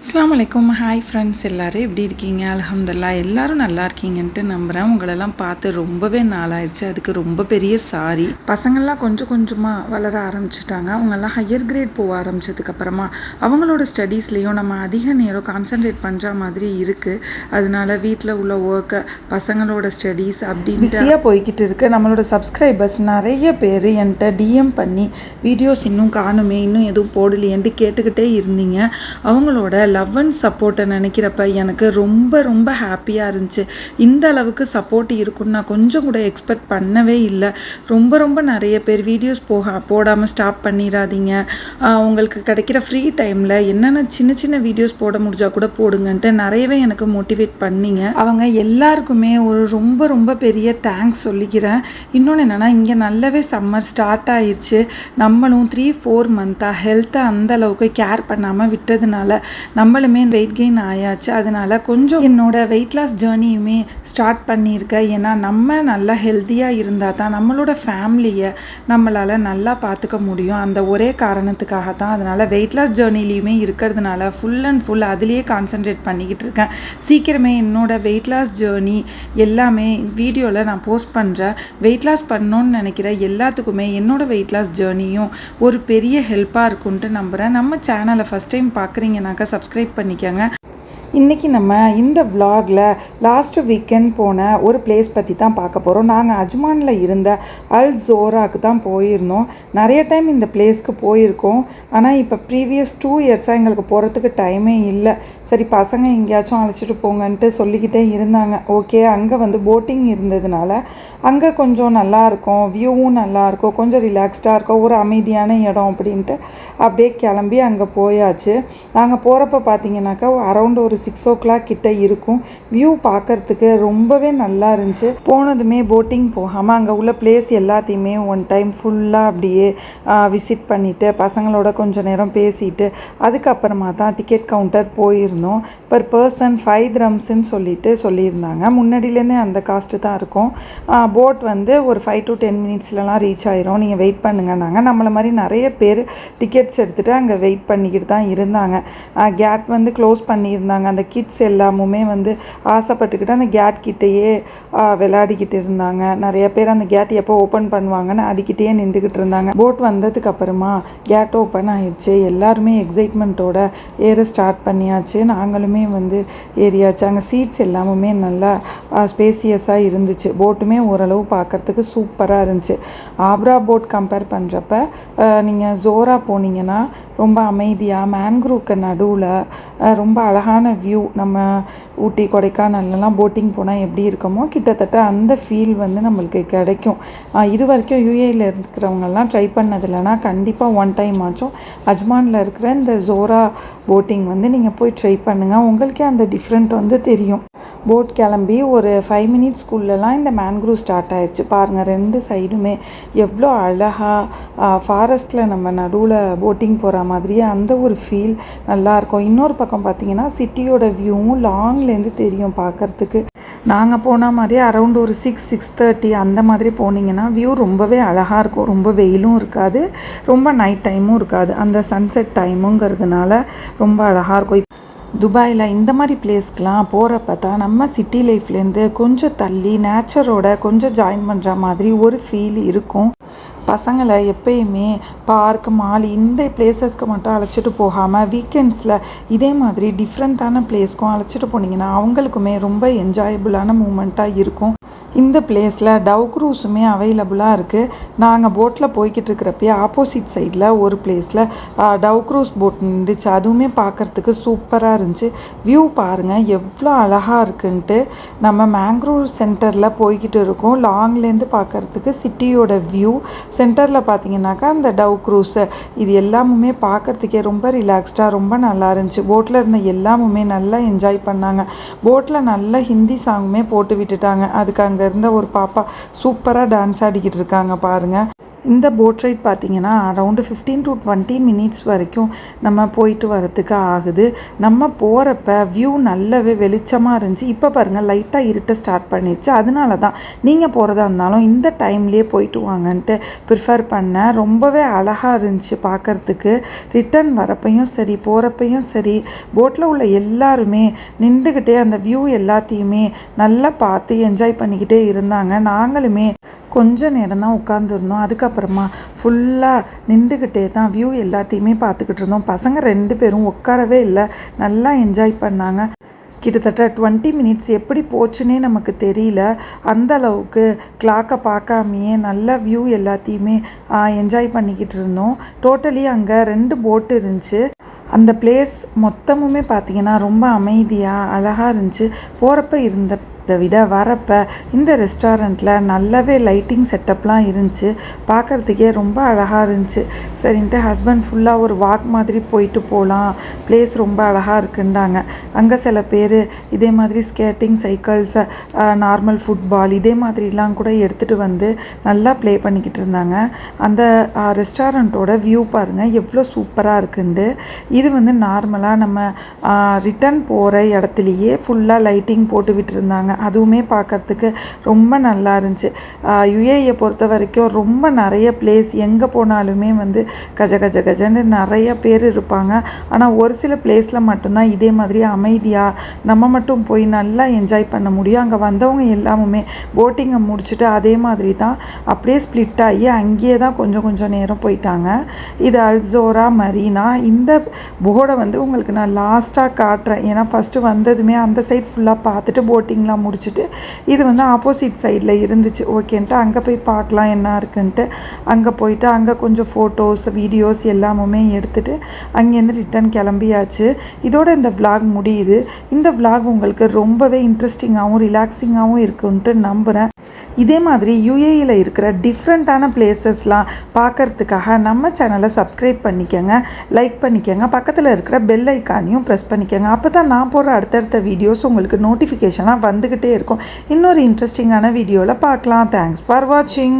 அஸ்ஸலாமு அலைக்கும். Hi friends, எல்லோரும் எப்படி இருக்கீங்க? அல்ஹம்துலில்லாஹ் எல்லாரும் நல்லா இருக்கீங்கன்ட்டு நம்புகிறேன். உங்களெல்லாம் பார்த்து ரொம்பவே நாளாயிருச்சு. அதுக்கு ரொம்ப பெரிய சாரி. பசங்கள்லாம் கொஞ்சம் கொஞ்சமாக வளர ஆரம்பிச்சிட்டாங்க. அவங்கெல்லாம் ஹையர் கிரேட் போக ஆரம்பித்ததுக்கப்புறமா அவங்களோட ஸ்டடீஸ்லேயும் நம்ம அதிக நேரம் கான்சன்ட்ரேட் பண்ணுற மாதிரி இருக்குது. அதனால வீட்டில் உள்ள ஒர்க்கை பசங்களோட ஸ்டடீஸ் அப்படின்னு பிஸியாக போய்கிட்டு இருக்குது. நம்மளோட சப்ஸ்கிரைபர்ஸ் நிறைய பேர் என்கிட்ட டிஎம் பண்ணி வீடியோஸ் இன்னும் காணுமே, இன்னும் எதுவும் போடலையேன்ட்டு கேட்டுக்கிட்டே இருந்தீங்க. அவங்களோட லவ் அண்ட் சப்போர்ட்டை நினைக்கிறப்ப எனக்கு ரொம்ப ரொம்ப ஹாப்பியாக இருந்துச்சு. இந்த அளவுக்கு சப்போர்ட் இருக்குன்னு நான் கொஞ்சம் கூட எக்ஸ்பெக்ட் பண்ணவே இல்லை. ரொம்ப ரொம்ப நிறைய பேர் வீடியோஸ் போடாமல் ஸ்டாப் பண்ணிடாதீங்க, உங்களுக்கு கிடைக்கிற ஃப்ரீ டைமில் என்னென்ன சின்ன சின்ன வீடியோஸ் போட முடிஞ்சால் கூட போடுங்கன்ட்டு நிறையவே எனக்கு மோட்டிவேட் பண்ணிங்க. அவங்க எல்லாருக்குமே ஒரு ரொம்ப ரொம்ப பெரிய தேங்க்ஸ் சொல்லிக்கிறேன். இன்னொன்று என்னென்னா, இங்கே நல்லாவே சம்மர் ஸ்டார்ட் ஆயிடுச்சு. நம்மளும் 3-4 மந்த்தாக ஹெல்த்தை அந்தளவுக்கு கேர் பண்ணாமல் விட்டதுனால நம்மளுமே வெயிட் கெயின் ஆயாச்சு. அதனால் கொஞ்சம் என்னோட வெயிட் லாஸ் ஜேர்னியுமே ஸ்டார்ட் பண்ணியிருக்கேன். ஏன்னா நம்ம நல்லா ஹெல்த்தியாக இருந்தால் தான் நம்மளோட ஃபேமிலியை நம்மளால் நல்லா பார்த்துக்க முடியும். அந்த ஒரே காரணத்துக்காக தான். அதனால் வெயிட் லாஸ் ஜேர்னிலையுமே இருக்கிறதுனால ஃபுல் அண்ட் ஃபுல் அதுலேயே கான்சன்ட்ரேட் பண்ணிக்கிட்டு இருக்கேன். சீக்கிரமே என்னோடய வெயிட் லாஸ் ஜேர்னி எல்லாமே வீடியோவில் நான் போஸ்ட் பண்ணுறேன். வெயிட் லாஸ் பண்ணணுன்னு நினைக்கிற எல்லாத்துக்குமே என்னோடய வெயிட் லாஸ் ஜேர்னியும் ஒரு பெரிய ஹெல்ப்பாக இருக்குன்ட்டு நம்புகிறேன். நம்ம சேனலை ஃபஸ்ட் டைம் பார்க்குறீங்கனாக்கா சப்ஸ்கிரைப் பண்ணிக்கோங்க. இன்றைக்கி நம்ம இந்த விலாகில் லாஸ்ட்டு வீக்கெண்ட் போன ஒரு பிளேஸ் பற்றி தான் பார்க்க போகிறோம். நாங்கள் அஜ்மானில் இருந்த அல் ஜோராக்கு தான் போயிருந்தோம். நிறைய டைம் இந்த பிளேஸ்க்கு போயிருக்கோம். ஆனால் இப்போ ப்ரீவியஸ் 2 இயர்ஸாக எங்களுக்கு போகிறதுக்கு டைமே இல்லை. சரி, பசங்க எங்கேயாச்சும் அழைச்சிட்டு போங்கன்ட்டு சொல்லிக்கிட்டே இருந்தாங்க. ஓகே, அங்கே வந்து போட்டிங் இருந்ததுனால அங்கே கொஞ்சம் நல்லாயிருக்கும், வியூவும் நல்லாயிருக்கும், கொஞ்சம் ரிலாக்ஸ்டாக இருக்கும், ஒரு அமைதியான இடம் அப்படின்ட்டு அப்படியே கிளம்பி அங்கே போயாச்சு. நாங்கள் போகிறப்ப பார்த்தீங்கன்னாக்கா அரௌண்ட் ஒரு 6 o'clock கிட்ட இருக்கும். வியூ பார்க்குறதுக்கு ரொம்பவே நல்லா இருந்துச்சு. போனதுமே போட்டிங் போகாமல் அங்கே உள்ள பிளேஸ் எல்லாத்தையுமே ஒன் டைம் ஃபுல்லாக அப்படியே விசிட் பண்ணிவிட்டு பசங்களோட கொஞ்சம் நேரம் பேசிட்டு அதுக்கப்புறமா தான் டிக்கெட் கவுண்டர் போயிருந்தோம். பர் பர்சன் 5 dirhamsன்னு சொல்லியிருந்தாங்க. முன்னாடியிலேருந்தே அந்த காஸ்ட்டு தான் இருக்கும். போட் வந்து ஒரு 5 to 10 minutesலாம் ரீச் ஆயிரும், நீங்கள் வெயிட் பண்ணுங்கன்னாங்க. நம்மளை மாதிரி நிறைய பேர் டிக்கெட்ஸ் எடுத்துகிட்டு அங்கே வெயிட் பண்ணிக்கிட்டு தான் இருந்தாங்க. கேட் வந்து க்ளோஸ் பண்ணியிருந்தாங்க. அந்த கிட்ஸ் எல்லாமுமே வந்து ஆசைப்பட்டுக்கிட்டு அந்த கேட் கிட்டேயே விளையாடிக்கிட்டு இருந்தாங்க. நிறைய பேர் அந்த கேட் எப்போ ஓப்பன் பண்ணுவாங்கன்னு அதுக்கிட்டேயே நின்றுக்கிட்டு இருந்தாங்க. போட் வந்ததுக்கு அப்புறமா கேட் ஓப்பன் ஆயிடுச்சு. எல்லாருமே எக்ஸைட்மெண்ட்டோட ஏற ஸ்டார்ட் பண்ணியாச்சு. நாங்களுமே வந்து ஏறியாச்சு. அங்கே சீட்ஸ் எல்லாமுமே நல்லா ஸ்பேசியஸாக இருந்துச்சு. போட்டுமே ஓரளவு பார்க்குறதுக்கு சூப்பராக இருந்துச்சு. ஆப்ரா போட் கம்பேர் பண்ணுறப்ப நீங்கள் ஜோரா போனீங்கன்னா ரொம்ப அமைதியாக மேன்க்ரூவ்க்கு நடுவில் ரொம்ப அழகான வியூ. நம்ம ஊட்டி கொடைக்கானல்லாம் போட்டிங் போனால் எப்படி இருக்குமோ கிட்டத்தட்ட அந்த ஃபீல் வந்து நம்மளுக்கு கிடைக்கும். இது வரைக்கும் யூஏயில் இருக்கிறவங்கெல்லாம் ட்ரை பண்ணதில்லைனா கண்டிப்பாக ஒன் டைம் ஆச்சும் அஜ்மானில் இருக்கிற இந்த ஜோரா போட்டிங் வந்து நீங்கள் போய் ட்ரை பண்ணுங்கள். உங்களுக்கே அந்த டிஃப்ரெண்ட் வந்து தெரியும். போட் கிளம்பி ஒரு 5 minutesக்குள்ளெல்லாம் இந்த மேன்க்ரூவ் ஸ்டார்ட் ஆயிடுச்சு. பாருங்கள், 2 சைடுமே எவ்வளோ அழகாக ஃபாரஸ்ட்டில் நம்ம நடுவில் போட்டிங் போகிற மாதிரியே அந்த ஒரு ஃபீல் நல்லாயிருக்கும். இன்னொரு பக்கம் பார்த்திங்கன்னா சிட்டியோட வியூவும் லாங்லேருந்து தெரியும் பார்க்குறதுக்கு. நாங்கள் போன மாதிரி அரௌண்ட் ஒரு 6-6:30 அந்த மாதிரி போனீங்கன்னா வியூ ரொம்பவே அழகாக இருக்கும். ரொம்ப வெயிலும் இருக்காது, ரொம்ப நைட் டைமும் இருக்காது. அந்த சன்செட் டைமுங்கிறதுனால ரொம்ப அழகாக இருக்கும். துபாயில் இந்த மாதிரி பிளேஸ்க்கெலாம் போகிறப்ப தான் நம்ம சிட்டி லைஃப்லேருந்து கொஞ்சம் தள்ளி நேச்சரோட கொஞ்சம் ஜாயின் பண்ணுற மாதிரி ஒரு ஃபீல் இருக்கும். பசங்களை எப்பயுமே பார்க், மால் இந்த பிளேசஸ்க்கு மட்டும் அழைச்சிட்டு போகாமல் வீக்கெண்ட்ஸில் இதே மாதிரி டிஃப்ரெண்ட்டான பிளேஸ்க்கும் அழைச்சிட்டு போனீங்கன்னா அவங்களுக்குமே ரொம்ப என்ஜாயபுளான மூமெண்ட்டாக இருக்கும். இந்த பிளேஸில் டவ் க்ரூஸுமே அவைலபிளாக இருக்குது. நாங்கள் போட்டில் போய்கிட்டு இருக்கிறப்பயே ஆப்போசிட் சைடில் ஒரு பிளேஸில் டவ் க்ரூஸ் போட் நின்றுச்சு. அதுவுமே பார்க்குறதுக்கு சூப்பராக இருந்துச்சு. வியூ பாருங்கள் எவ்வளோ அழகாக இருக்குன்ட்டு. நம்ம மேங்க்ரூவ் சென்டரில் போய்கிட்டு இருக்கோம். லாங்லேருந்து பார்க்குறதுக்கு சிட்டியோட வியூ, சென்டரில் பார்த்தீங்கன்னாக்கா அந்த டவ் க்ரூஸு, இது எல்லாமுமே பார்க்குறதுக்கே ரொம்ப ரிலாக்ஸ்டாக ரொம்ப நல்லா இருந்துச்சு. போட்டில் இருந்த எல்லாமுமே நல்லா என்ஜாய் பண்ணாங்க. போட்டில் நல்ல ஹிந்தி சாங்குமே போட்டு விட்டுட்டாங்க. அதுக்கு அங்கே இருந்த ஒரு பாப்பா சூப்பராக டான்ஸ் ஆடிக்கிட்டு இருக்காங்க பாருங்கள். இந்த போட் ரைட் பார்த்திங்கன்னா அரௌண்டு 15 to 20 மினிட்ஸ் வரைக்கும் நம்ம போயிட்டு வரத்துக்கு ஆகுது. நம்ம போகிறப்ப வியூ நல்லாவே வெளிச்சமாக இருந்துச்சு. இப்போ பாருங்கள் லைட்டாக இருட்ட ஸ்டார்ட் பண்ணிடுச்சு. அதனால தான் நீங்கள் போகிறதா இருந்தாலும் இந்த டைம்லேயே போயிட்டு வாங்கன்ட்டு ப்ரிஃபர் பண்ணேன். ரொம்பவே அழகாக இருந்துச்சு பார்க்குறதுக்கு. ரிட்டன் வரப்பையும் சரி போகிறப்பையும் சரி போட்டில் உள்ள எல்லாருமே நின்றுக்கிட்டே அந்த வியூ எல்லாத்தையுமே நல்லா பார்த்து என்ஜாய் பண்ணிக்கிட்டே இருந்தாங்க. நாங்களுமே கொஞ்ச நேரம் தான் உட்காந்துருந்தோம். அதுக்கப்புறமா ஃபுல்லாக நின்றுக்கிட்டே தான் வியூ எல்லாத்தையுமே பார்த்துக்கிட்டு இருந்தோம். பசங்க 2 பேரும் உட்காரவே இல்லை, நல்லா என்ஜாய் பண்ணாங்க. கிட்டத்தட்ட 20 மினிட்ஸ் எப்படி போச்சுன்னே நமக்கு தெரியல. அந்த அளவுக்கு கிளாக்கை பார்க்காமையே நல்லா வியூ எல்லாத்தையுமே என்ஜாய் பண்ணிக்கிட்டு இருந்தோம். டோட்டலி அங்கே 2 போட்டு இருந்துச்சு. அந்த பிளேஸ் மொத்தமுமே பார்த்திங்கன்னா ரொம்ப அமைதியாக அழகாக இருந்துச்சு. போகிறப்ப இருந்ததை விட வரப்போ இந்த ரெஸ்டாரண்ட்டில் நல்லாவே லைட்டிங் செட்டப்லாம் இருந்துச்சு. பார்க்குறதுக்கே ரொம்ப அழகாக இருந்துச்சு. சரின்ட்டு ஹஸ்பண்ட் ஃபுல்லாக ஒரு வாக் மாதிரி போயிட்டு போகலாம், பிளேஸ் ரொம்ப அழகாக இருக்குண்டாங்க. அங்கே சில பேர் இதே மாதிரி ஸ்கேட்டிங் சைக்கிள்ஸ், நார்மல் ஃபுட்பால் இதே மாதிரிலாம் கூட எடுத்துகிட்டு வந்து நல்லா ப்ளே பண்ணிக்கிட்டு இருந்தாங்க. அந்த ரெஸ்டாரண்ட்டோட வியூ பாருங்கள் எவ்வளோ சூப்பராக இருக்குண்டு. இது வந்து நார்மலாக நம்ம ரிட்டன் போகிற இடத்துலையே ஃபுல்லாக லைட்டிங் போட்டு விட்டுருந்தாங்க. அதுவுமே பார்க்குறதுக்கு ரொம்ப நல்லா இருந்துச்சு. யுஏஇயை பொறுத்த வரைக்கும் ரொம்ப நிறைய பிளேஸ் எங்கே போனாலுமே வந்து கஜ கஜ கஜன்னு நிறைய பேர் இருப்பாங்க. ஆனால் ஒரு சில பிளேஸில் மட்டும்தான் இதே மாதிரி அமைதியாக நம்ம மட்டும் போய் நல்லா என்ஜாய் பண்ண முடியும். அங்கே வந்தவங்க எல்லாமுமே போட்டிங்கை முடிச்சுட்டு அதே மாதிரி தான் அப்படியே ஸ்ப்ளிட் ஆகி அங்கேயே தான் கொஞ்சம் நேரம் போயிட்டாங்க. இது அல்சோரா மரீனா. இந்த போர்டை வந்து உங்களுக்கு நான் லாஸ்ட்டாக காட்டுறேன். ஏன்னா ஃபஸ்ட்டு வந்ததுமே அந்த சைட் ஃபுல்லாக பார்த்துட்டு போட்டிங்லாம் முடிச்சுட்டு இது வந்து ஆப்போசிட் சைடில் இருந்துச்சு. ஓகேன்ட்டு அங்கே போய் பார்க்கலாம் என்ன இருக்குன்ட்டு அங்கே போயிட்டு அங்கே கொஞ்சம் ஃபோட்டோஸ் வீடியோஸ் எல்லாமுமே எடுத்துகிட்டு அங்கேருந்து ரிட்டன் கிளம்பியாச்சு. இதோட இந்த விலாக் முடியுது. இந்த விலாக் உங்களுக்கு ரொம்பவே இன்ட்ரெஸ்டிங்காகவும் ரிலாக்ஸிங்காகவும் இருக்குன்ட்டு நம்புகிறேன். இதே மாதிரி யுஏஇயில் இருக்கிற டிஃப்ரெண்ட்டான பிளேசஸ்லாம் பார்க்குறதுக்காக நம்ம சேனலை சப்ஸ்கிரைப் பண்ணிக்கோங்க, லைக் பண்ணிக்கோங்க, பக்கத்தில் இருக்கிற பெல் ஐக்கானையும் ப்ரெஸ் பண்ணிக்கோங்க. அப்போ தான் நான் போடுற அடுத்தடுத்த வீடியோஸ் உங்களுக்கு நோட்டிஃபிகேஷனாக வந்துக்கிட்டே இருக்கும். இன்னொரு இன்ட்ரெஸ்டிங்கான வீடியோவில் பார்க்கலாம். தேங்க்ஸ் ஃபார் வாட்சிங்.